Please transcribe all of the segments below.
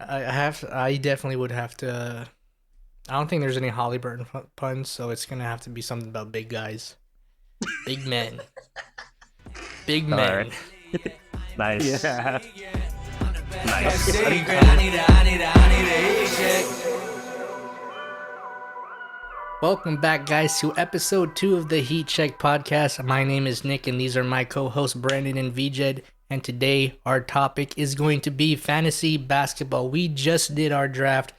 I definitely would have to. I don't think there's any Halliburton puns, so it's gonna have to be something about big guys, big men, big All right. men. Nice. Yeah. Nice. Welcome back, guys, to episode 2 of the Heat Check podcast. My name is Nick, and these are my co-hosts Brandon and Vijed. And today, our topic is going to be fantasy basketball. We just did our draft,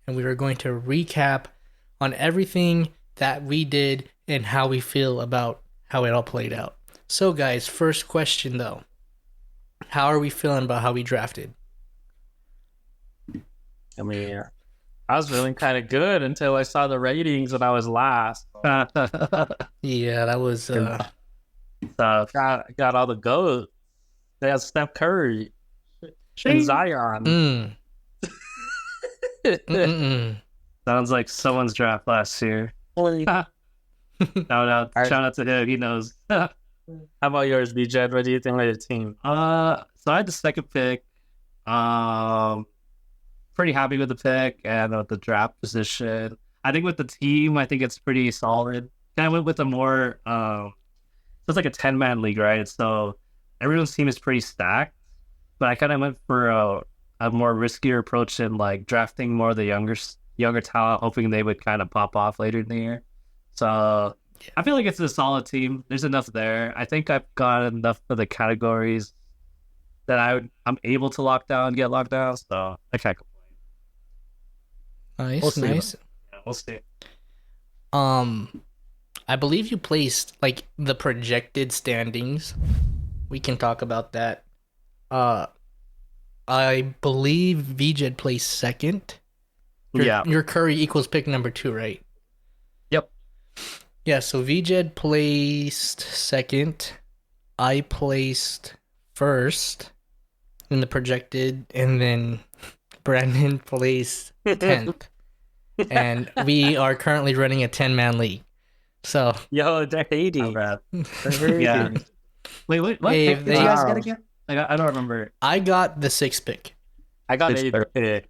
and we are going to recap on everything that we did and how we feel about how it all played out. So, guys, first question though: how are we feeling about how we drafted? I mean, I was feeling kind of good until I saw the ratings and I was last. Yeah, that was So got all the goats. They had Steph Curry and Zion. mm. Sounds like someone's draft last year. Shout out to him. He knows. How about yours, BJ? What do you think of your team? So I had the second pick. Pretty happy with the pick and with the draft position. I think with the team, I think it's pretty solid. Kind of went with a more so it's like a 10-man league, right? So everyone's team is pretty stacked. But I kind of went for a more riskier approach in like drafting more of the younger talent, hoping they would kind of pop off later in the year. So I feel like it's a solid team. There's enough there. I think I've got enough for the categories that I'm able to get locked down. So I can't complain. Nice, We'll see, nice. Yeah, we'll see. I believe you placed like the projected standings. We can talk about that. I believe Vijay placed second. Your Curry equals pick number 2, right? Yep. Yeah, so Vijay placed second. I placed first in the projected, and then Brandon placed 10th. And we are currently running a 10-man league. So, Yo, they're 80. Not bad. Yeah. Wait, what Hey, pick did you guys get again? Like, I don't remember. I got the 6th pick. I got Six 80 pick.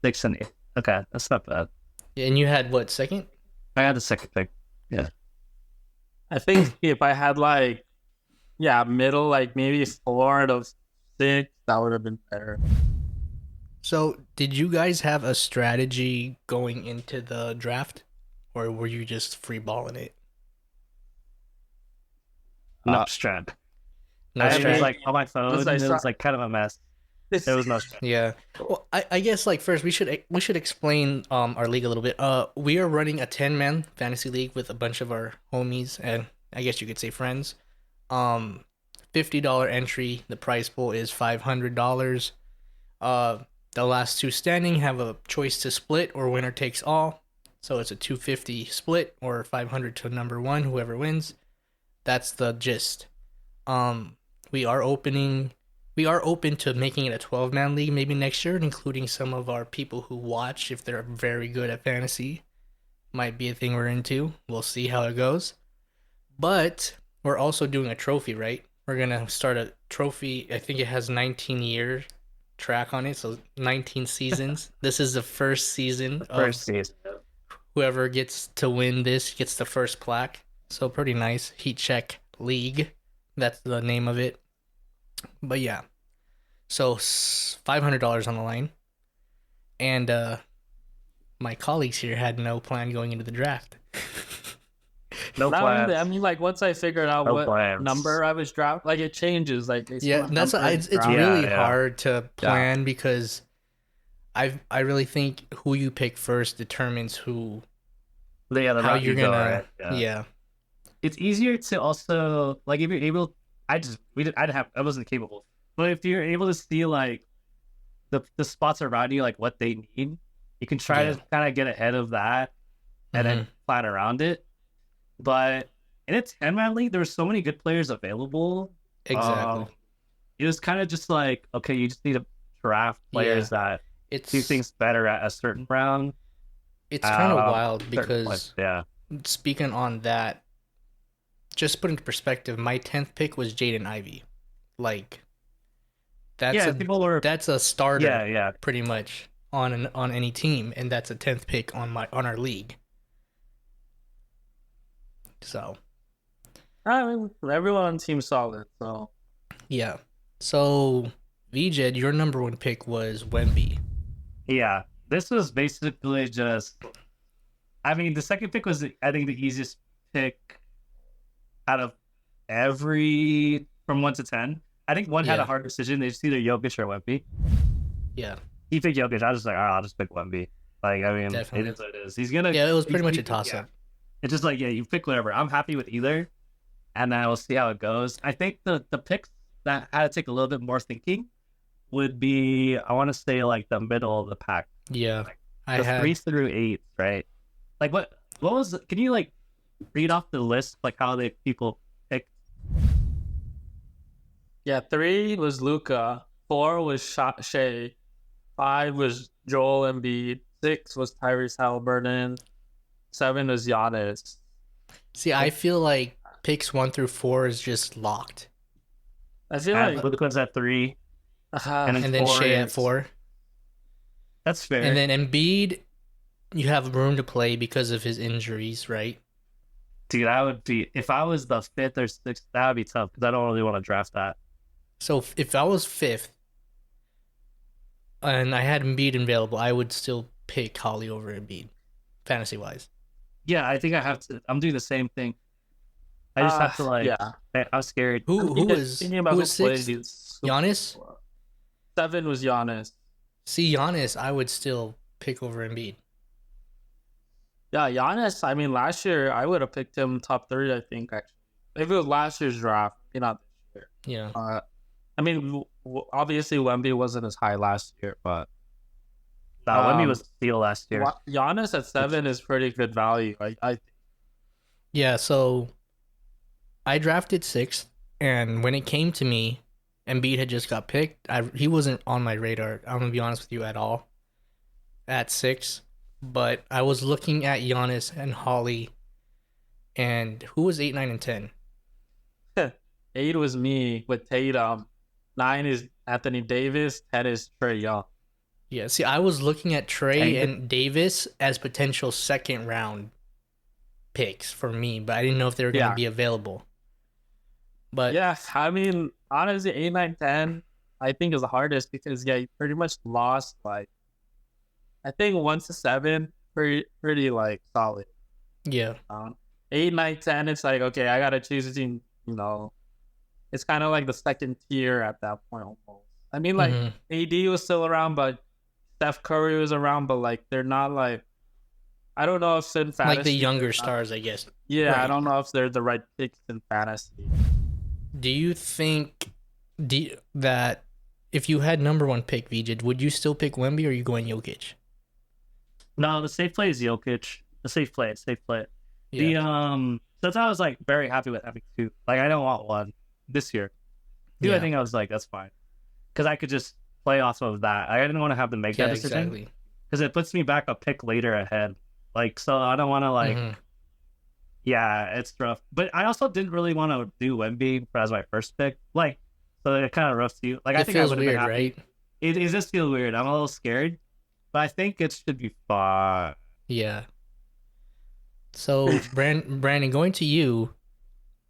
6 and 8. Okay, that's not bad. And you had what, second? I had the second pick. Yeah. I think if I had middle, like maybe 4 out of 6, that would have been better. So, did you guys have a strategy going into the draft? Or were you just freeballing it? No strat. No I was strat? like on my phone. Unless I It saw- was like kind of a mess. There was no strat. Yeah. Well, I guess like first we should explain our league a little bit. We are running a 10-man fantasy league with a bunch of our homies and I guess you could say friends. $50 entry. The prize pool is $500. The last two standing have a choice to split or winner takes all. So it's a 250 split or 500 to number 1, whoever wins. That's the gist. We are open to making it a 12-man league maybe next year, including some of our people who watch if they're very good at fantasy. Might be a thing we're into. We'll see how it goes. But we're also doing a trophy, right? We're going to start a trophy. I think it has 19-year track on it, so 19 seasons. This is the first season. First season. Whoever gets to win this gets the first plaque. So pretty nice. Heat Check League. That's the name of it. But yeah. So $500 on the line. And my colleagues here had no plan going into the draft. No Not plans. only that, I mean, like once I figured out No what plans. number I was dropped, like it changes. Like Yeah, that's it's really hard to plan because I really think who you pick first determines how route you're you go, gonna right? yeah. It's easier to also like if you're able. I wasn't capable, but if you're able to see like the spots around you, like what they need, you can try to kind of get ahead of that and then plan around it. But in a 10-man league, there were so many good players available. Exactly. It was kind of just like, okay, you just need to draft players that do things better at a certain round. It's kind of wild because yeah. Speaking on that, just put into perspective, my 10th pick was Jaden Ivey. Like, that's a starter. Yeah. Pretty much. on any team, and that's a 10th pick on our league. So I mean, everyone seems solid. So yeah. So VJ, your number one pick was Wemby. Yeah, this was basically just. I mean, the second pick was, I think, the easiest pick out of every from 1 to 10. I think one had a Yeah, hard decision. It's either Jokic or Wemby. yeah, He picked Jokic. I was just like, all right, I'll just pick Wemby. Like, I mean, it definitely. is what it is. He's gonna. Yeah, it was pretty much a toss Yeah. up. It's just like, yeah, you pick whatever. I'm happy with either, and then we'll see how it goes. I think the picks that had to take a little bit more thinking would be, I want to say, like the middle of the pack, Yeah, like I the three had. through eight, right? Like what was? Can you like read off the list, like how they people picked? yeah, 3 was Luca, 4 was Shea, 5 was Joel Embiid, 6 was Tyrese Halliburton, 7 was Giannis. See, I feel like picks 1 through 4 is just locked, I feel And like Luka's at 3, and then and then 4 Shea at is 4, that's and fair. then Embiid. You have room to play because of his injuries, right? Dude, I would be if I was the fifth or sixth. That would be tough because I don't really want to draft that. So if I was fifth and I had Embiid available, I would still pick Holly over Embiid, fantasy wise. Yeah, I think I have to. I'm doing the same thing. I just have to like. yeah. I was scared. I'm thinking about who who is sixth? plays. Giannis. 7 was Giannis. See, Giannis, I would still pick over Embiid. Yeah, Giannis. I mean, last year I would have picked him top 3. I think actually, if it was last year's draft, not this year. Yeah, I mean, obviously Wemby wasn't as high last year, but Wemby was steal last year. Giannis at 7 is pretty good value. I think. yeah. So I drafted sixth, and when it came to me, Embiid had just got picked. He wasn't on my radar. I'm gonna be honest with you at all. At 6, but I was looking at Giannis and Holly, and who was 8, 9, and 10? 8 was me with Tatum. 9 is Anthony Davis. 10 is Trae Young. Yeah, see, I was looking at Trey and Davis as potential second round picks for me, but I didn't know if they were going to be available. But yeah, I mean, honestly, 8, 9, 10, I think is the hardest because you pretty much lost like, I think 1 to 7, pretty like solid. yeah, 8, 9, 10, it's like, okay, I gotta choose a team. It's kind of like the second tier at that point almost. I mean, like AD was still around, but Steph Curry was around, but like they're not like, I don't know if in fantasy like the younger stars, I guess. Yeah, Right. I don't know if they're the right picks in fantasy. Do you think that if you had number one pick, Vijay, would you still pick Wemby or are you going Jokic? No, the safe play is Jokic. The safe play. Yeah. That's why I was like very happy with having 2. Like I don't want 1 this year. 2, I think I was like, that's fine, because I could just play off of that. I didn't want to have to make that decision because it puts me back a pick later ahead. Like, so I don't want to like. Yeah, it's rough. But I also didn't really want to do Wemby as my first pick. Like, so it kind of rough too. Like, I think I would have been happy. Right? It just feels weird. I'm a little scared, but I think it should be fun. Yeah. So, Brandon, going to you,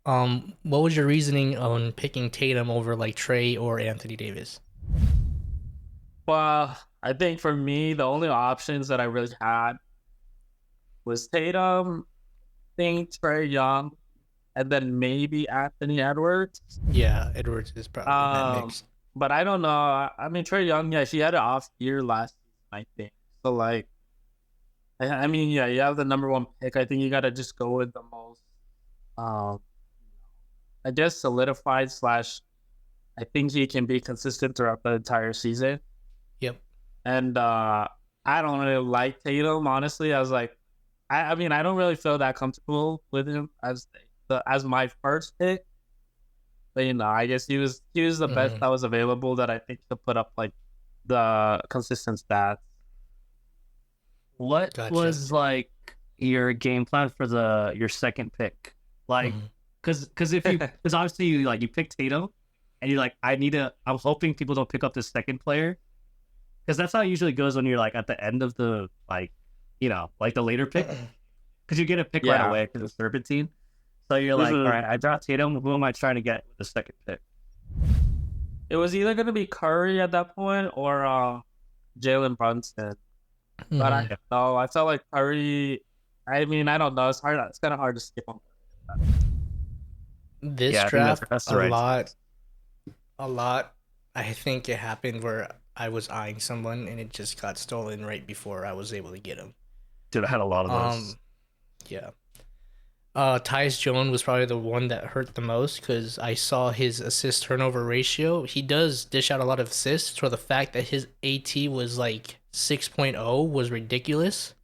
what was your reasoning on picking Tatum over like Trey or Anthony Davis? Well, I think for me, the only options that I really had was Tatum, I think Trae Young, and then maybe Anthony Edwards. Yeah, Edwards is probably in that mix. But I don't know. I mean, Trae Young, yeah, she had an off year last season, I think. So, like, I mean, yeah, you have the number 1 pick. I think you got to just go with the most, I guess, solidified / I think he can be consistent throughout the entire season. Yep. And I don't really like Tatum, honestly. I was like, I mean, I don't really feel that comfortable with him as my first pick. But I guess he was the best that was available that I think to put up like the consistent stats. What was like your game plan for your second pick? Like, because obviously you pick Tatum, and you're like, I'm hoping people don't pick up this second player, because that's how it usually goes when you're like at the end of the like, like the later pick, because you get a pick right Yeah. away because it's serpentine. So you're like, all right, I dropped Tatum. Who am I trying to get with the second pick? It was either gonna be Curry at that point or Jalen Brunson. But I Mhm. don't know. I felt like Curry. I mean, I don't know. It's hard. It's kind of hard to skip on. This Yeah, I think draft, that's the a right lot, choice. a lot. I think it happened where I was eyeing someone and it just got stolen right before I was able to get him. Dude, I had a lot of those. Um, yeah. Tyus Jones was probably the one that hurt the most because I saw his assist turnover ratio. He does dish out a lot of assists, so the fact that his AT was like 6.0 was ridiculous.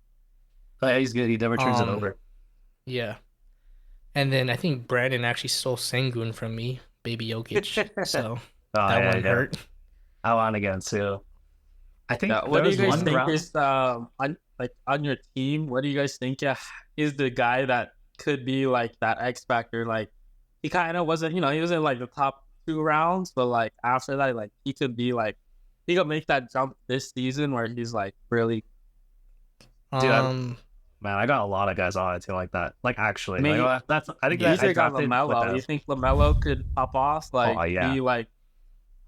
Oh, yeah, he's good. He never turns it Um, over. yeah. And then I think Brandon actually stole Sengun from me, baby Jokic. So Oh that yeah, one yeah. hurt. I want again too. I think Yeah. What there do you was guys one think round. is on your team? What do you guys think is the guy that could be like that X factor? Like he kind of wasn't. He was in like the top 2 rounds, but like after that, like he could be like he could make that jump this season where he's like really. Dude, Um, man, I got a lot of guys on it too like that. Like I actually, like mean, that's I think that I usually got drafted with Lamelo. You that. think Lamelo could pop off? Oh Like yeah, be like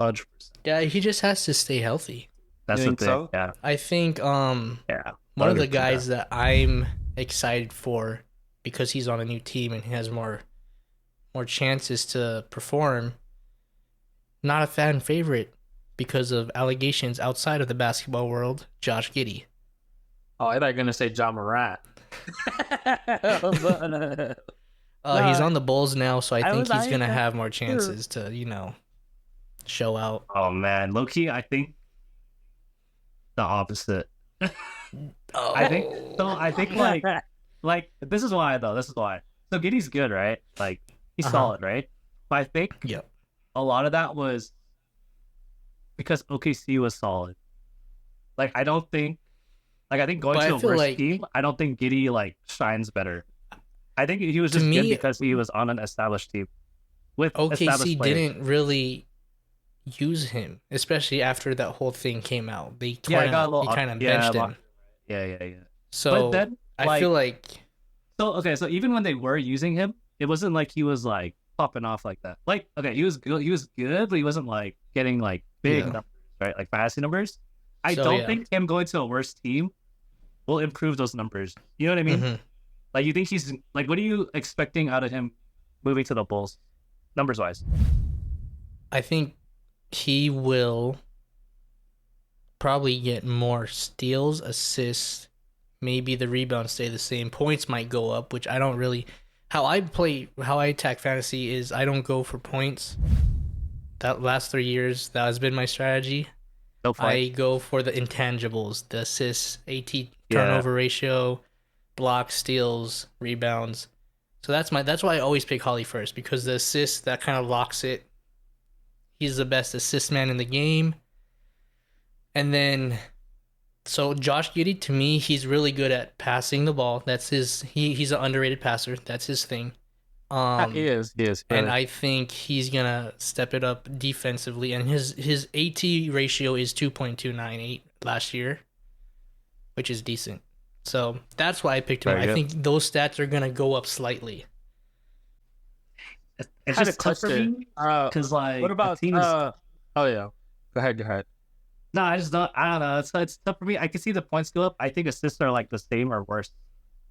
100%. yeah, he just has to stay healthy. you That's the think thing. so? Yeah, I think yeah, one of the 100%. guys that I'm excited for because he's on a new team and he has more chances to perform. Not a fan favorite because of allegations outside of the basketball world. Josh Giddey. Oh, I thought you were gonna say John Morant. He's Nah, on the Bulls now, so I I think was he's I gonna that have more too. chances to show out. Oh man, low key, I think the opposite. I think so. I think like this is why though. This is why. So Giddy's good, right? Like he's Uh huh. solid, right? But I think Yep. a lot of that was because OKC was solid. Like I think going But I to a feel worse like team, I don't think Giddy like shines better. I think he was to just good me, because he was on an established team with OKC established players. didn't really use him, especially after that whole thing came out. They Yeah, I kind got a of little he kind of yeah, benched him. yeah. But So then I feel like like so okay, so even when they were using him, it wasn't like he was like popping off like that. Like okay, he was good, but he wasn't like getting like big yeah. numbers, right? Like fantasy numbers. I So don't yeah. think him going to a worse team will improve those numbers. You know what I mean? hmm Like you think he's like what are you expecting out of him moving to the Bulls, numbers wise? I think he will probably get more steals, assists. Maybe the rebounds stay the same. Points might go up, which I don't really. How I attack fantasy is I don't go for points. That last 3 years, that has been my strategy. No fight. I go for the intangibles, the assists, AT Yeah. turnover ratio, blocks, steals, rebounds. So that's why I always pick Holly first because the assist that kind of locks it. He's the best assist man in the game. And then so Josh Giddey to me, he's really good at passing the ball. That's he's an underrated passer. That's his thing. He is. He is. And Really. I think he's gonna step it up defensively. And his AT ratio is 2.298 last year, which is decent. So that's why I picked him. Very I good. think those stats are gonna go up slightly. It's Had a just tough for question. me because like What the about team is Oh yeah. Go ahead. Go ahead. no, I just don't. I don't know. It's tough for me. I can see the points go up. I think assists are like the same or worse.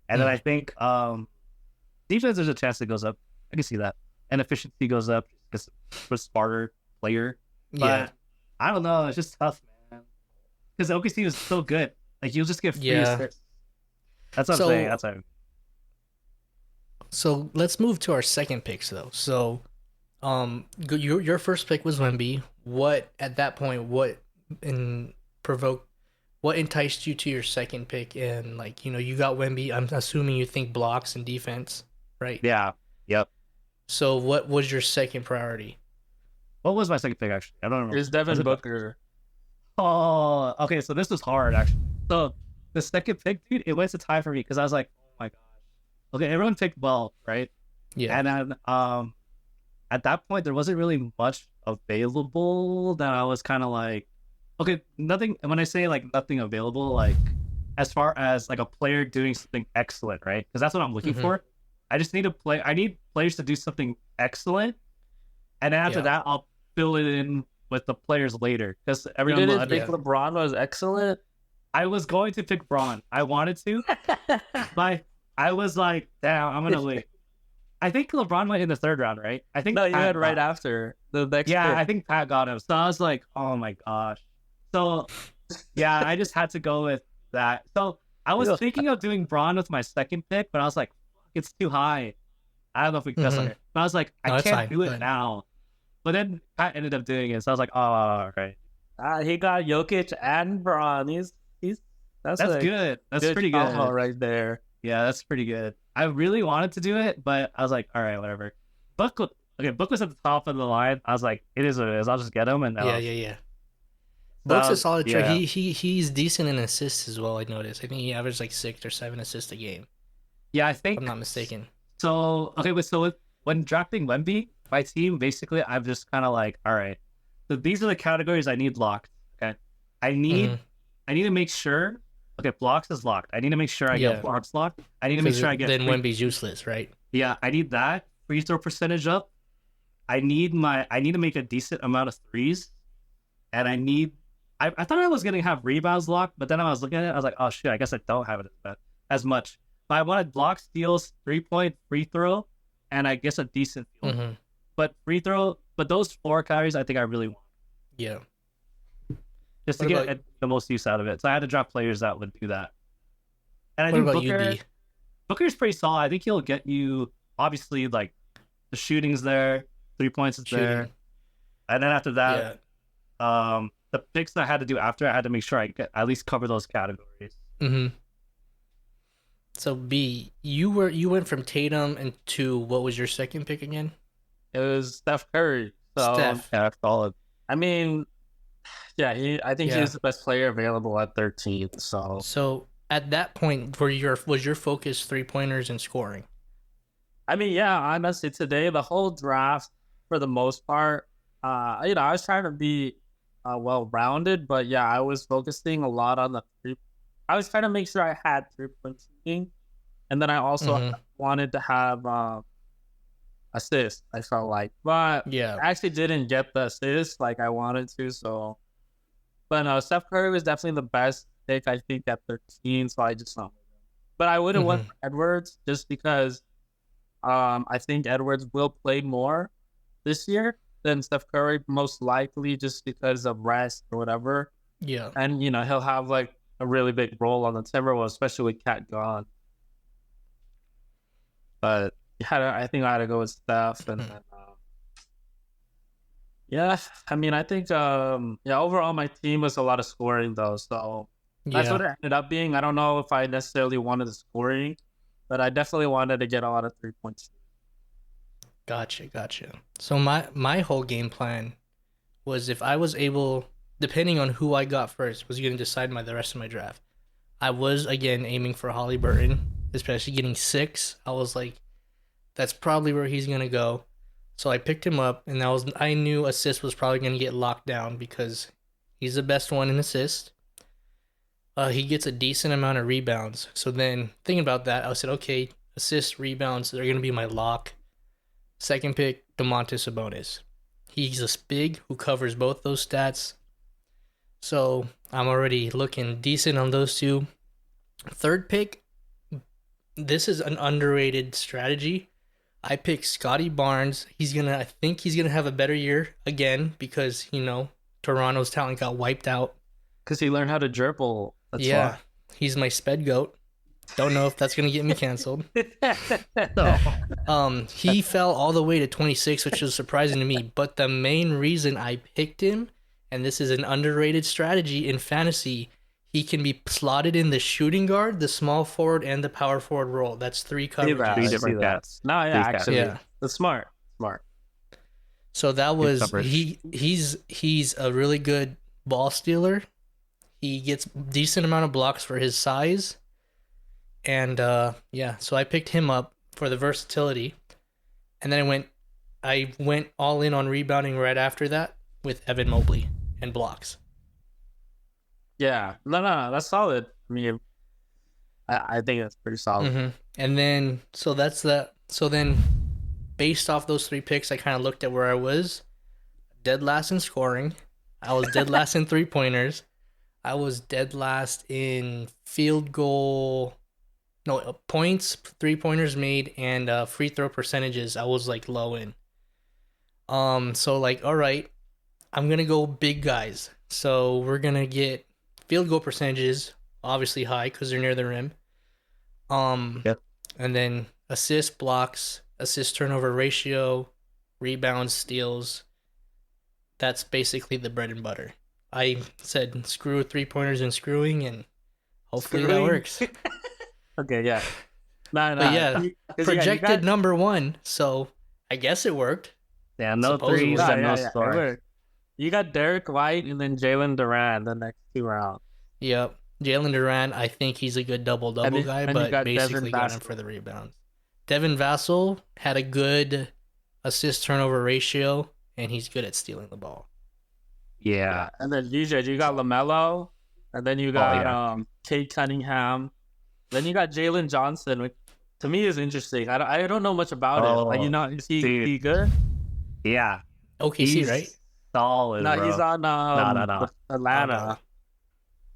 And then I Mm. think defense there's a chance it goes up. I can see that. And efficiency goes up because we're a smarter player. But Yeah, I don't know. It's just tough, man. Because OKC was so good. Like you'll just get free yeah. assists. That's what I'm saying. So That's what so let's move to our second picks though. So your first pick was Wemby. What at that point? In provoke? What enticed you to your second pick? And like you got Wemby. I'm assuming you think blocks and defense, right? yeah. Yep. So what was your second priority? What was my second pick actually? I don't remember. It's Was Devin it Booker. Oh, okay. So this was hard actually. So the second pick, dude, it went to tie for me because I was like, oh my gosh. Okay, everyone picked well, right? Yeah. And then at that point there wasn't really much available that I was kind of like, okay, nothing. When I say like nothing available, like as far as like a player doing something excellent, right? Because that's what I'm looking Mm-hmm. for. I just need a play. I need players to do something excellent, and then after Yeah. that, I'll fill it in with the players later. Because You everyone, didn't think Yeah. LeBron was excellent? I was going to pick Braun. I wanted to, but I was like, damn, I'm gonna wait. I think LeBron went in the third round, right? I think No, you had Pat right got. after the next Yeah, pick. I think Pat got him. So I was like, oh my gosh. So yeah, I just had to go with that. So I was Yeah. thinking of doing Braun with my second pick, but I was like, fuck, it's too high. I don't know if we can press on Mm-hmm. it. But I was like, I No, it's can't fine. do Go it ahead. now. But then Pat ended up doing it. So I was like, oh, all right. He got Jokic and Braun. He's that's That's a good. That's good pretty combo good. right there. Yeah, that's pretty good. I really wanted to do it, but I was like, all right, whatever. Book, okay, Book was at the top of the line. I was like, it is what it is. I'll just get him. And Yeah, yeah, yeah. Book's a so, solid trade. yeah. He's decent in assists as well. I noticed. I think he averaged like 6 or 7 assists a game, Yeah, I if I'm think not mistaken. so. Okay, when drafting Wemby, my team basically, I'm just kind of like, all right. So these are the categories I need locked. Okay, I Mm-hmm. need, I need to make sure. Okay, blocks is locked. I need to make sure I get Yeah, blocks locked. I need to make because sure I get then free. Wemby's useless, right? Yeah, I need that free throw percentage up. I need to make a decent amount of threes, and I thought I was gonna have rebounds locked, but then I was looking at it, I was like, oh shit, I guess I don't have it as much. But I wanted block steals, 3 point free throw, and I guess a decent field. Mm-hmm. But those 4 categories I think I really want. Yeah. Just to What get about the most use out of it. So I had to draft players that would do that. And I what think about you, B? Booker's pretty solid. I think he'll get you obviously like the shooting's there, 3 points is there. Shooting. And then after that, Yeah. the picks that I had to do after, I had to make sure I at least cover those categories. Mm-hmm. So B, you went from Tatum and to what was your second pick again? It was Steph Curry. So Steph. Yeah, that's solid. I mean, yeah, I think Yeah. he's the best player available at 13th. So at that point, was your focus 3 pointers and scoring? I mean, yeah, honestly, today the whole draft for the most part, I was trying to be well rounded, but yeah, I was focusing a lot on the three. I was trying to make sure I had 3 point shooting, and then I also Mm-hmm. wanted to have assist. I felt like, but Yeah. I actually didn't get the assist like I wanted to. So, but no, Steph Curry was definitely the best pick I think at 13. So I just went with him. But I would have went Mm-hmm. for Edwards just because I think Edwards will play more this year than Steph Curry, most likely just because of rest or whatever. Yeah. And he'll have like a really big role on the Timberwolves, especially with Cat gone. But I think I had to go with Steph, and then, yeah, I mean, I think overall my team was a lot of scoring though, so that's what Yeah. it ended up being. I don't know if I necessarily wanted the scoring, but I definitely wanted to get a lot of 3 points. Gotcha. So my whole game plan was if I was able, depending on who I got first, was going to decide the rest of my draft. I was again aiming for Holly Burton, especially getting 6. I was like, that's probably where he's gonna go. So I picked him up, and I knew assist was probably gonna get locked down because he's the best one in assist. He gets a decent amount of rebounds. So then thinking about that, I said, okay, assist, rebounds, they're gonna be my lock. Second pick, DeMontis Sabonis. He's a big who covers both those stats. So I'm already looking decent on those two. Third pick, this is an underrated strategy. I picked Scotty Barnes. I think he's gonna have a better year again because Toronto's talent got wiped out. Because he learned how to dribble. That's Yeah, he's my sped goat. Don't know if that's gonna get me canceled. why. He fell all the way to 26, which was surprising to me. But the main reason I picked him, and this is an underrated strategy in fantasy, he can be slotted in the shooting guard, the small forward, and the power forward role. That's 3 coverages. Three I different see that. cats. No, yeah, Three actually, Yeah. that's smart. So that was coverage. he's a really good ball stealer. He gets decent amount of blocks for his size. And yeah, so I picked him up for the versatility. And then I went all in on rebounding right after that with Evan Mobley and blocks. Yeah, no, that's solid. I mean, I think that's pretty solid. And then so that's that. So then, based off those three picks, I kind of looked at where I was dead last in scoring. I was dead last in 3 pointers. I was dead last in field goal. No, points, 3 pointers made, and free throw percentages. I was like low in. So like, all right, I'm gonna go big guys. So we're gonna get field goal percentages, obviously high because they're near the rim. Um, Yep. and then assist, blocks, assist turnover ratio, rebounds, steals. That's basically the bread and butter. I said screw 3 pointers and screwing, and hopefully that Screwing. works. Okay, yeah. Nah, But yeah, you projected got, number one, so I guess it worked. Yeah, no Supposedly. threes nah, and no it scoring. worked. You got Derek White and then Jalen Duran the next 2 rounds. Yep. Jalen Duran, I think he's a good double double guy, And you but got Devin basically got him Vassell. for the rebounds. Devin Vassell had a good assist turnover ratio, and he's good at stealing the ball. Yeah. And then you got LaMelo, and then you got yeah. Kate Cunningham. Then you got Jalen Johnson, which to me is interesting. I don't know much about him. Like, is dude. he good? Yeah. OKC, He's right? solid, No, bro. he's on No. Atlanta.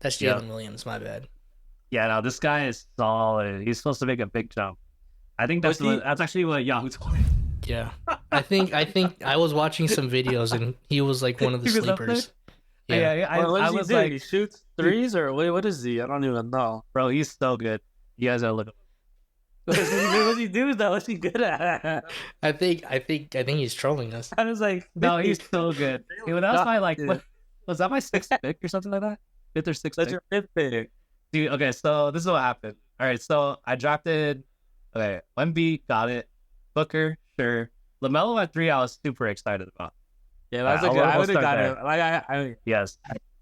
That's Yep. Jalen Williams, my bad. Yeah, no, this guy is solid. He's supposed to make a big jump. I think that's that's actually what Yahoo told me. Yeah. I think I was watching some videos and he was like one of the He was up sleepers. Yeah, Yeah. What I does he was do? like, He shoots threes or wait, what is he? I don't even know. bro, he's so good. You guys gotta look at him. What does he do though? What's he good at? I think he's trolling us. I was like, No, he's so good. That was my like, Dude. was that my sixth pick or something like that? Fifth or sixth That's pick? your fifth pick. Dude, okay, so this is what happened. All right, so I drafted, okay, Wemby, got it. Booker, sure. LaMelo at 3, I was super excited about. Yeah, that's Alright, a good. I we'll would have start got there. it. Like I Yes.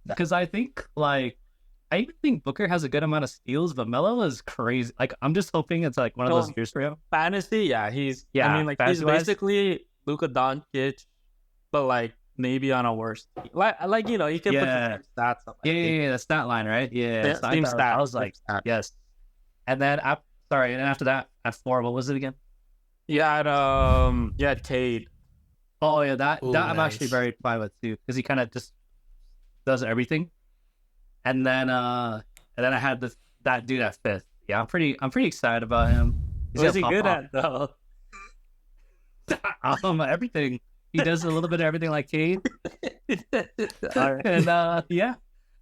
Because I think, like, I even think Booker has a good amount of steals, but Melo is crazy. Like, I'm just hoping it's like one of those years for him. fantasy, yeah, he's. Yeah, I mean, like he's fantasy-wise. basically Luka Doncic, but like maybe on a worse team. Like you can put Yeah. the same stats up. I Yeah, think. the stat line, right? Yeah. Yeah, So same I stat. was like, same stat. yes. And then, sorry, and after that, at 4, what was it again? You had Cade. Oh, yeah, that Ooh, I'm actually nice. very fine with too, because he kind of just does everything. And then I had that dude at 5th. Yeah, I'm pretty excited about him. What's he good at though? Everything. He does a little bit of everything like Cade. All right. And yeah,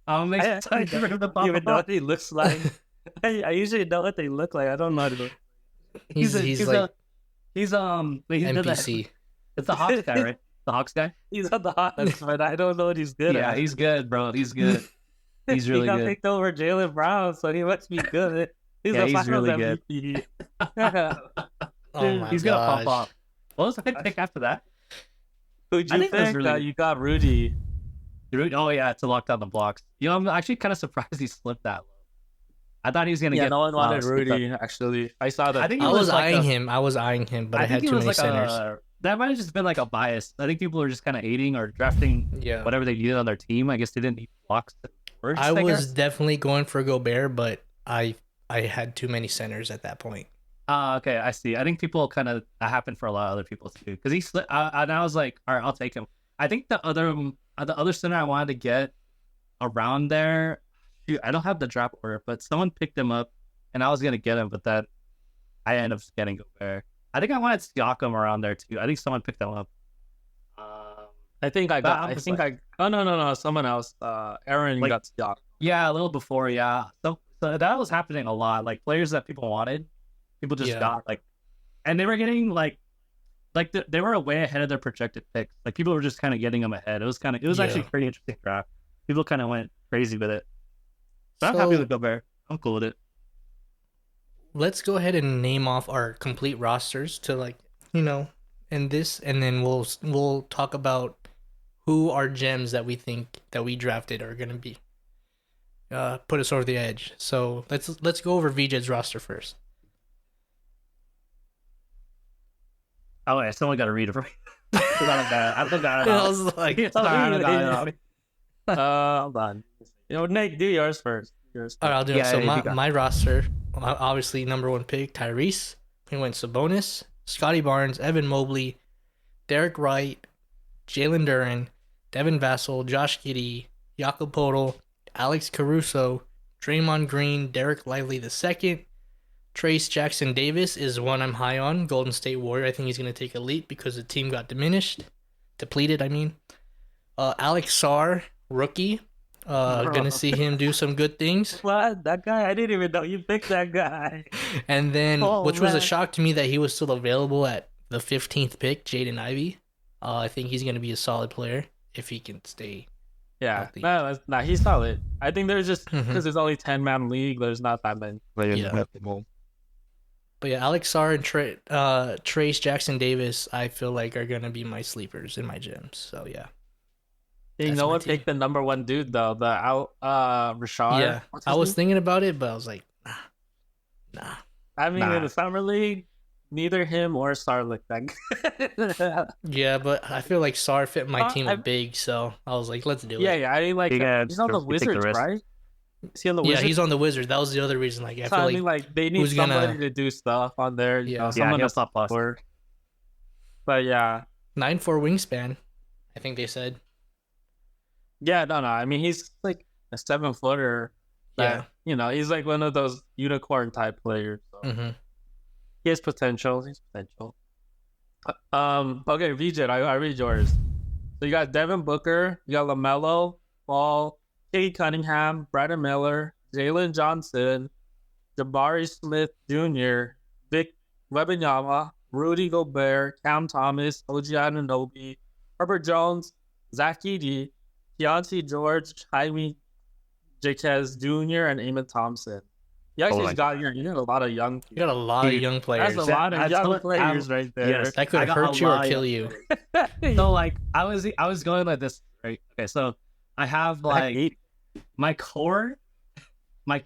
I'm I excited for him to pop don't even know off. what he looks like. I usually know what they look like. I don't know what to He's like he's wait, he did that. NPC. It's the Hawks guy, right? The Hawks guy. He's on the Hawks, but I don't know what he's good Yeah, at. he's good, bro. He's good. He's really he got good. picked over Jalen Brown, so he must be good. He's Yeah, the he's finals really good. MVP. Oh my He's gonna pop gosh. off. What was the pick after that? Who'd I you think it was pick? really- You got Rudy. Oh yeah, to lock down the blocks. I'm actually kind of surprised he slipped that low. I thought he was gonna Yeah, get. no one wanted slipped Rudy. Actually, I saw that. I think I it was was like eyeing a- him. I was eyeing him, but I, had think it too was many like centers. that might have just been like a bias. I think people were just kind of hating or drafting Yeah. whatever they needed on their team. I guess they didn't need blocks first. I was guess. definitely going for Gobert, but I had too many centers at that point. Okay, I see. I think people kind of that happened for a lot of other people too, because he slipped. And I was like, all right, I'll take him. I think the other center I wanted to get around there. Shoot, I don't have the draft order, but someone picked him up, and I was gonna get him, but then I ended up getting Gobert. I think I wanted Siakam around there too. I think someone picked them up. I think I But got. I'm I just think like- I. Oh no! Someone else. Aaron Like- got Siakam. Yeah, a little before, yeah. So that was happening a lot. Like players that people wanted, people just Yeah. got like, and they were getting like they were way ahead of their projected picks. Like people were just kind of getting them ahead. It was actually Yeah. pretty interesting draft. People kind of went crazy with it. But I'm So- happy with Gobert. I'm cool with it. Let's go ahead and name off our complete rosters to and then we'll talk about who our gems that we think that we drafted are gonna be. Put us over the edge. So let's go over VJ's roster first. Oh yeah, someone got to read it for me. I I was like, Sorry, I got it. Hold on. Nick, do yours first. All right, I'll do it. Yeah, So if you my, got my roster, obviously number one pick, Tyrese. He went Sabonis, Scotty Barnes, Evan Mobley, Derek Wright, Jalen Duren, Devin Vassell, Josh Giddey, Jakob Poeltl, Alex Caruso, Draymond Green, Derek Lively II. Trace Jackson Davis is one I'm high on. Golden State Warrior. I think he's going to take a leap because the team got depleted. I mean, Alex Sarr, rookie. Gonna see him do some good things. What? That guy? I didn't even know you picked that guy. And then, Oh, which was a man. shock to me that he was still available at the 15th pick, Jaden Ivey. I think he's gonna be a solid player if he can stay Yeah, healthy. no, he's solid. I think there's just Mhm. because it's only 10-man league. There's not that many players Yeah. available. But yeah, Alex Sarr and Trace Jackson Davis, I feel like are gonna be my sleepers in my gyms. So yeah, You That's know my what? team. Pick the number one dude though. The Rashard. yeah. What's I his was name? thinking about it, but I was like, nah. I mean, Nah. in the summer league, neither him or Sarr looked that good. Yeah, but I feel like Sarr fit my team I- of big, so I was like, let's do yeah, it. yeah. I mean, like You gotta he's on the you take the Wizards, risk. right? Is he on the Yeah, Wizards? he's on the Wizards. That was the other reason. Like, I So feel I like mean, like they need who's gonna- somebody to do stuff on there. You Yeah. know, Yeah, someone he'll to stop us. score. But yeah, 9'4" wingspan. I think they said. yeah, no. I mean, he's like a 7-footer. Yeah. He's like one of those unicorn type players. So. Mm-hmm. He has potential. He's potential. Okay, VJ, I read yours. So you got Devin Booker, you got LaMelo Ball, Katie Cunningham, Brandon Miller, Jalen Johnson, Jabari Smith Jr., Vic Wembanyama, Rudy Gobert, Cam Thomas, OG Anunoby, Herbert Jones, Zach Edey, Keontae George, Jaime Jaquez Jr., and Eamon Thompson. You actually got a lot of young people. You got a lot of Dude, young players. That's a lot of That's young what players right there. Yes, That could I got hurt a you or lot of kill young you. players. So like I was going like this, right? Okay, so I have like my core in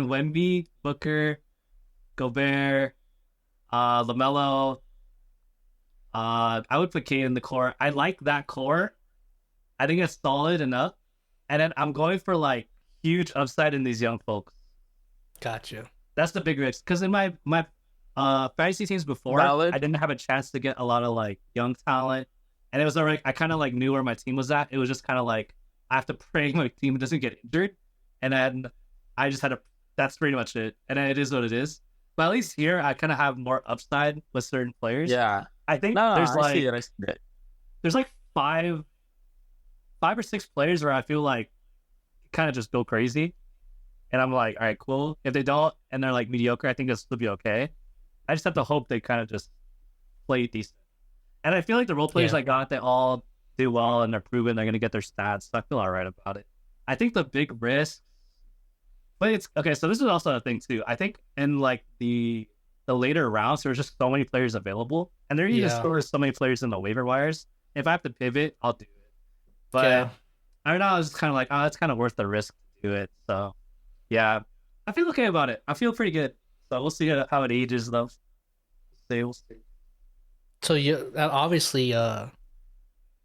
Wemby, Booker, Gobert, LaMelo. I would put Kate in the core. I like that core. I think it's solid enough. And then I'm going for like huge upside in these young folks. Gotcha. That's the big risk. Because in my fantasy teams before, Valid. I didn't have a chance to get a lot of like young talent. And it was already, I kind of like knew where my team was at. It was just kind of like, I have to pray my team doesn't get injured. And then I just had to, that's pretty much it. And then it is what it is. But at least here, I kind of have more upside with certain players. Yeah. I think No, there's I like, see it. I see it. there's like five or six players where I feel like kind of just go crazy. And I'm like, all right, cool. If they don't and they're like mediocre, I think this will be okay. I just have to hope they kind of just play decent. And I feel like the role players Yeah. I got, they all do well and they're proven they're going to get their stats. So I feel all right about it. I think the big risk, but it's okay. So this is also a thing too. I think in like the later rounds, there's just so many players available, and there are even Yeah. still so many players in the waiver wires. If I have to pivot, I'll do it. But Yeah. I don't know. I was just kind of like, oh, it's kind of worth the risk to do it. So yeah, I feel okay about it. I feel pretty good. So we'll see how it ages though. We'll see. So you obviously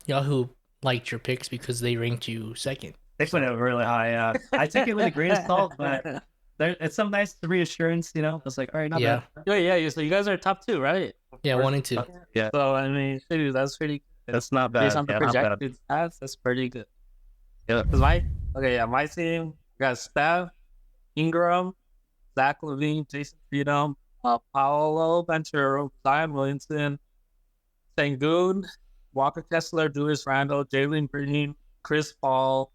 Yahoo liked your picks because they ranked you second. They went up really high. I take it with a grain of salt, but it's some nice reassurance, you know. It's like, all right, not Yeah. bad. Yeah. So you guys are top 2, right? Yeah, 1 and 2. Yeah, So I mean, dude, that's pretty good. that's not bad. Based on the Yeah, not bad. projected stats, that's pretty good. Yeah. Cause my team got Steph, Ingram, Zach Levine, Jason Tatum, Paolo Banchero, Zion Williamson, Sengun, Walker Kessler, Julius Randle, Jalen Green, Chris Paul,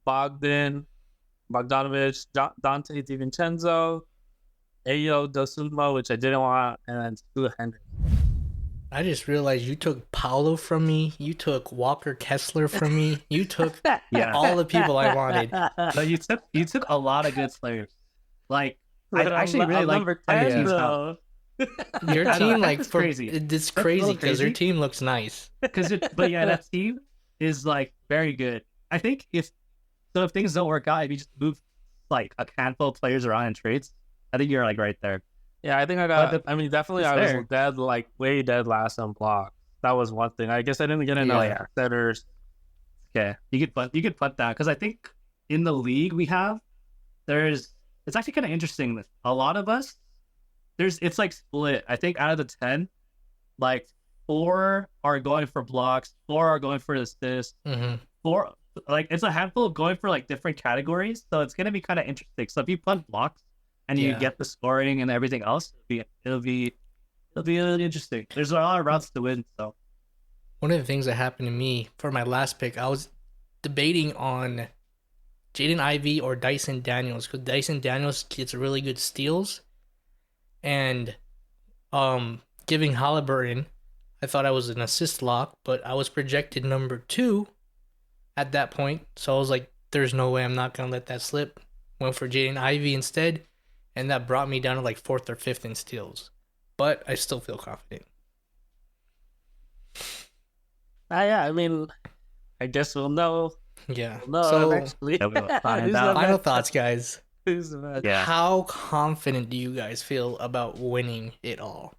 Bogdanovich, Dante DiVincenzo, Ayo Dosunmo, which I didn't want, and then Stu Hendricks. I just realized you took Paolo from me. You took Walker Kessler from me. You took Yeah. all the people I wanted. So you took a lot of good players. Like I But actually I'm really like number how your 10 team's though. Your I know, team, like, that's for crazy. it's That's a crazy little because your crazy. team looks nice. But yeah, that team is like very good. I think if things don't work out, if you just move like a handful of players around in trades, I think you're like right there. Yeah, I think I got. But I mean, definitely, it's I was there. dead, like way dead last on block. That was one thing. I guess I didn't get enough Yeah. centers. Okay, you could punt that because I think in the league we have, it's actually kind of interesting. A lot of us, it's like split. I think out of the 10, like 4 are going for blocks, 4 are going for assists, Mm-hmm. 4 like it's a handful going for like different categories. So it's gonna be kind of interesting. So if you punt blocks and you Yeah. get the scoring and everything else, it'll be really interesting. There's a lot of routes to win. So One of the things that happened to me for my last pick, I was debating on Jaden Ivey or Dyson Daniels because Dyson Daniels gets really good steals, and giving Halliburton, I thought I was an assist lock, but I was projected number 2 at that point, so I was like, "There's no way I'm not gonna let that slip." Went for Jaden Ivey instead, and that brought me down to like 4th or 5th in steals, but I still feel confident. Yeah, I mean, I guess we'll know. Yeah. We'll know So, eventually. yeah, we'll find Who's out. the final best? thoughts, guys. Who's the best? Yeah. How confident do you guys feel about winning it all?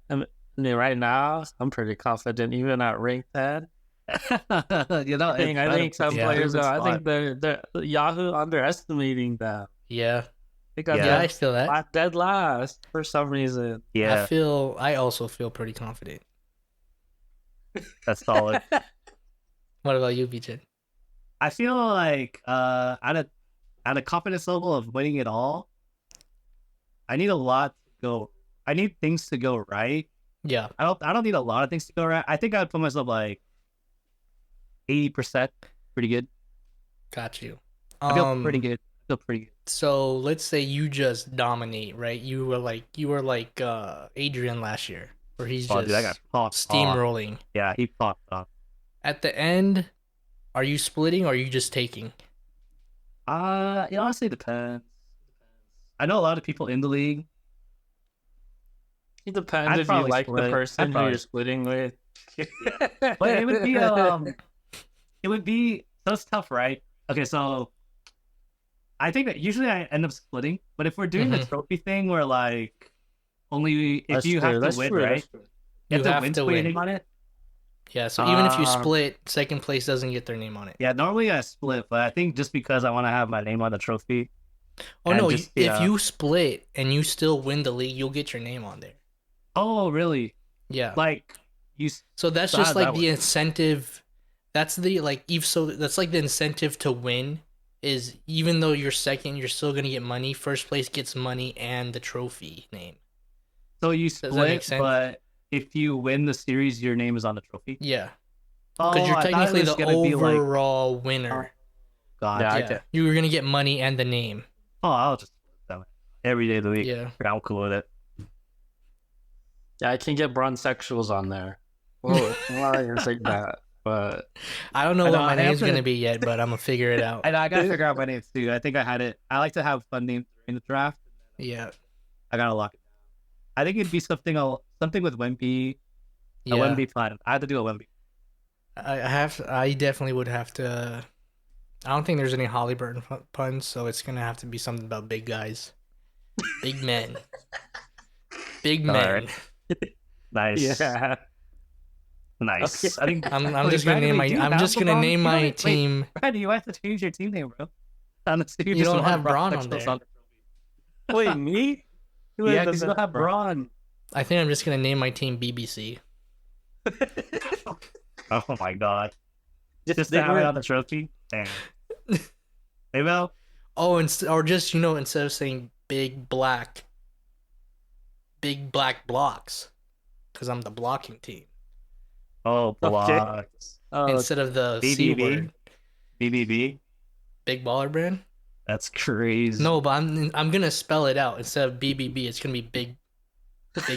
I mean, right now, I'm pretty confident, even at rank 10. I think some Yeah. players I think they're Yahoo underestimating them. Yeah. They got Yeah, I dead, feel that. dead last for some reason. Yeah, I also feel pretty confident. that's solid. What about you, BJ? I feel like at a confidence level of winning it all, I need a lot to go. I need things to go right. Yeah. I don't need a lot of things to go right. I think I would put myself like 80%. Pretty good. Got you. I feel pretty good. I feel pretty good. So let's say you just dominate, right? You were like Adrian last year, where he's Oh, just dude, I got popped off. steamrolling. Yeah, he popped off. At the end, are you splitting or are you just taking? It honestly depends. I know a lot of people in the league. It depends I'd if you probably like split. the person I'd who probably- you're splitting with. But it would be so it's tough, right? Okay, so I think that usually I end up splitting, but if we're doing the trophy thing where like only if That's you true, have to that's win, true, right? that's true. You You have have to to put your win. name on it. Yeah, so even if you Um, split, second place doesn't get their name on it. Yeah, normally I split, but I think just because I want to have my name on the trophy. Oh and no, just, if yeah. you split and you still win the league, you'll get your name on there. Oh, really? Yeah. Like you? So that's So how just does like that the work? incentive. That's the that's like the incentive to win is even though you're second, you're still gonna get money. First place gets money and the trophy name. So you Does that make split, sense? but if you win the series, your name is on the trophy. Yeah, Oh, because you're I thought it technically was the gonna be like, overall winner. God, Yeah, I Yeah, get- you were gonna get money and the name. Oh, I'll just split them every day of the week. Yeah. I'm cool with it. Yeah, I can get bronze sexuals on there. Well, I'm not gonna say that, but I don't know I what know, my I name's have to- gonna be yet, but I'm gonna figure it out. And I gotta figure out my name too. I think I had it. I like to have fun names during the draft. Yeah, I gotta lock it down. I think it'd be something with Wemby. A yeah. Wemby plan. I have to do a Wemby. I definitely would have to. I don't think there's any Halliburton puns, so it's gonna have to be something about big guys, big men, big men. Alright. Nice. yeah. Nice. Okay. I think I'm just gonna name my team. Brandon, you have to change your team name, bro. Honestly, You don't have Braun on there. Wait, me? Who Yeah, has because you don't have Braun. I think I'm just gonna name my team BBC. Oh my god. Just they to have were- it on the trophy? Damn. Maybe I'll... Oh, or just instead of saying big black blocks, because I'm the blocking team Oh, blocks. Oh, instead of the C BBB? word. BBB? Big baller brand. That's crazy. No, but I'm gonna spell it out instead of BBB. It's gonna be big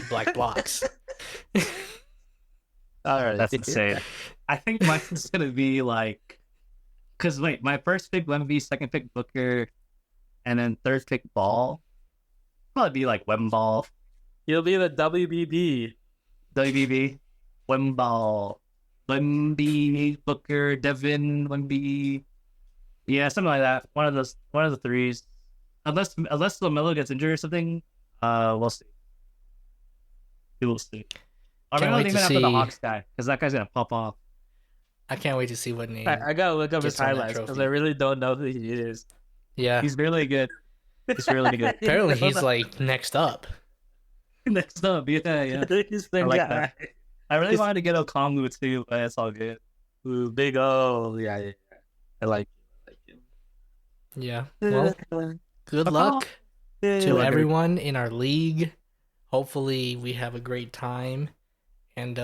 black blocks. all right. That's insane. I think mine's gonna be like, cause wait, my first pick Wemby, second pick Booker, and then third pick Ball. Probably be like Wemball, You'll be the WBB. WBB, Wemball, Wemby, Booker, Devin, Wemby. Yeah, something like that. One of the threes. Unless LaMelo gets injured or something, we'll see. We will see. Or Can't maybe wait not to even after the see- Hawks guy, because that guy's gonna pop off. I can't wait to see what name I gotta look up his gets on that highlights because trophy. I really don't know who he is. Yeah. He's really good. He's really good. Apparently he's like next up. Next up, yeah. He's the I like guy. that. I really wanted to get Okongu too, but it's all good. Ooh, big O. Yeah. I like him. Yeah. Well, good luck to everyone in our league. Hopefully we have a great time. And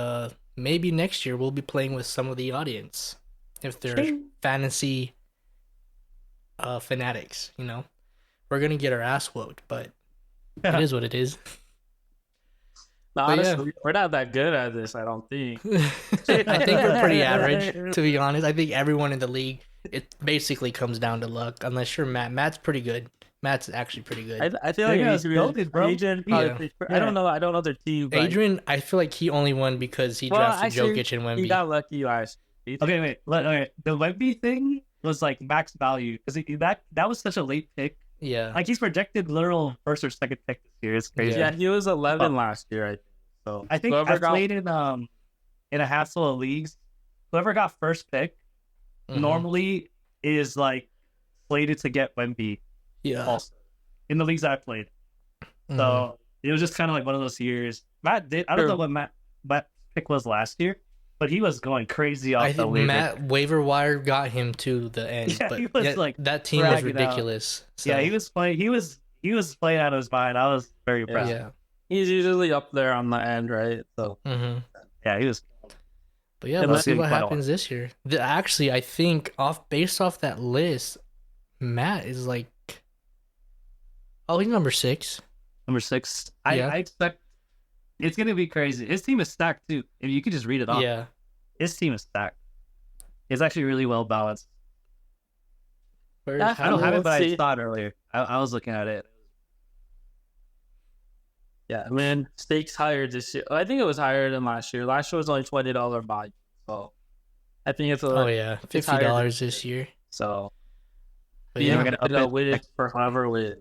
maybe next year we'll be playing with some of the audience. If they're fantasy fanatics, you know. We're gonna get our ass whooped, but it is what it is. No, But yeah. honestly, we're not that good at this, I don't think. I think we're pretty average, to be honest. I think everyone in the league, it basically comes down to luck, unless you're Matt. Matt's pretty good. Matt's actually pretty good. I feel like Yeah, Adrian, goated, bro. Adrian Yeah. probably, I don't know their team. But Adrian, I feel like he only won because he well, drafted actually, Jokic and he Wemby. got lucky last year. Okay, wait. Okay. The Wemby thing was like max value because that was such a late pick. Yeah. Like he's projected literal first or second pick this year. It's crazy. Yeah, he was 11 last year, I think. So I think whoever I played in a hassle of leagues. Whoever got first pick Mhm. normally is like slated to get Wemby Yeah. also in the leagues I played. Mhm. So it was just kind of like one of those years. Matt did. I don't know what Matt pick was last year, but he was going crazy off I the think waiver. Matt waiver wire got him to the end, Yeah, but he was, like, that team was dragging out. ridiculous. So, Yeah, he was playing. He was playing out of his mind. I was very impressed. Yeah. he's usually up there on the end, right? So Mm-hmm. Yeah, he was. But yeah, Yeah, let's let's see see what quite a happens this year. Actually, I think based off that list, Matt is like, oh, he's number 6. Number 6. Yeah. I expect it's gonna be crazy. His team is stacked too. If you could just read it off. Yeah. His team is stacked. It's actually really well balanced. Yeah, I don't have it, but see. I saw it earlier. I was looking at it. Yeah, I mean, stakes higher this year. I think it was higher than last year. Last year was only $20 buy. So I think it's Oh yeah, it's higher $50 this year. So But yeah, yeah. we're gonna up it win it for whoever wins.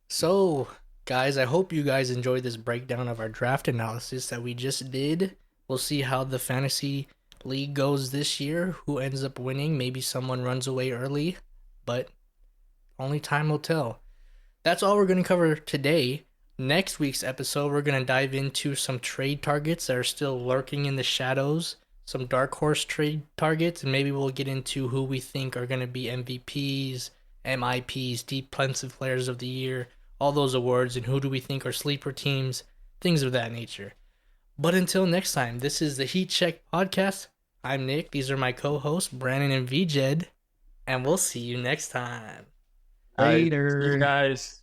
So, guys, I hope you guys enjoyed this breakdown of our draft analysis that we just did. We'll see how the fantasy league goes this year. Who ends up winning? Maybe someone runs away early, but only time will tell. That's all we're going to cover today. Next week's episode, we're going to dive into some trade targets that are still lurking in the shadows, some dark horse trade targets, and maybe we'll get into who we think are going to be MVPs, MIPs, defensive players of the year, all those awards, and who do we think are sleeper teams, things of that nature. But until next time, this is the Heat Check Podcast. I'm Nick. These are my co-hosts, Brandon and VJed, and we'll see you next time. All right, Later. see you guys.